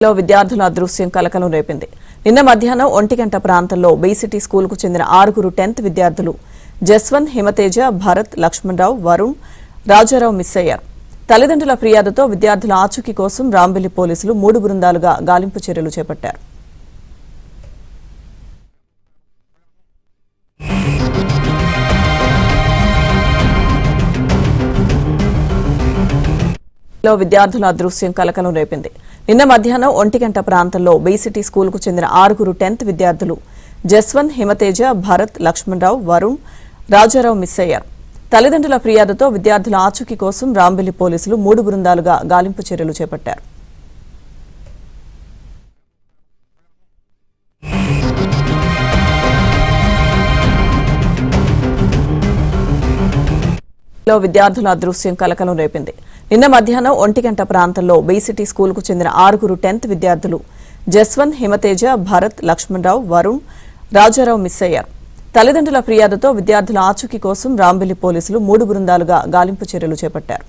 లో విద్యార్థుల అదృశ్యం కలకలం రేపింది. నిన్న మధ్యాహ్నం 1 గంట ప్రాంతంలో బీసీటీ స్కూలుకు చెందిన 6 10th విద్యార్థులు జస్వంత్, హిమతేజ, భరత్, లక్ష్మణరావు, వరుణ్, రాజారావు మిస్ అయ్యారు. తల్లిదండ్రుల ఫిర్యాదుతో విద్యార్థుల ఆచూకీ కోసం రాంబెల్లి పోలీసులు 3 బృందాలుగా గాలింపు చర్యలు చేపట్టారు. లో విద్యార్థుల అదృశ్యం కలకలం రేపింది. నిన్న మధ్యాహ్నం 1 గంట ప్రాంతంలో బీసీటీ స్కూలుకు చెందిన 6 10th విద్యార్థులు జస్వంత్, హిమతేజ, భరత్, లక్ష్మణరావు, వరుణ్, రాజారావు మిస్ అయ్యారు. తల్లిదండ్రుల ఫిర్యాదుతో విద్యార్థుల ఆచూకీ కోసం రాంబెల్లి పోలీసులు 3 బృందాలుగా గాలింపు చర్యలు చేపట్టారు. లో విద్యార్థుల అదృశ్యం కలకలం రేపింది. నిన్న మధ్యాహ్నం 1 గంట ప్రాంతంలో బీసీటీ స్కూలుకు చెందిన 6 10th విద్యార్థులు జస్వంత్, హిమతేజ, భరత్, లక్ష్మణరావు, వరుణ్, రాజారావు మిస్ అయ్యారు. తల్లిదండ్రుల ఫిర్యాదుతో విద్యార్థుల ఆచూకీ కోసం రాంబెల్లి పోలీసులు 3 బృందాలుగా గాలింపు చర్యలు చేపట్టారు.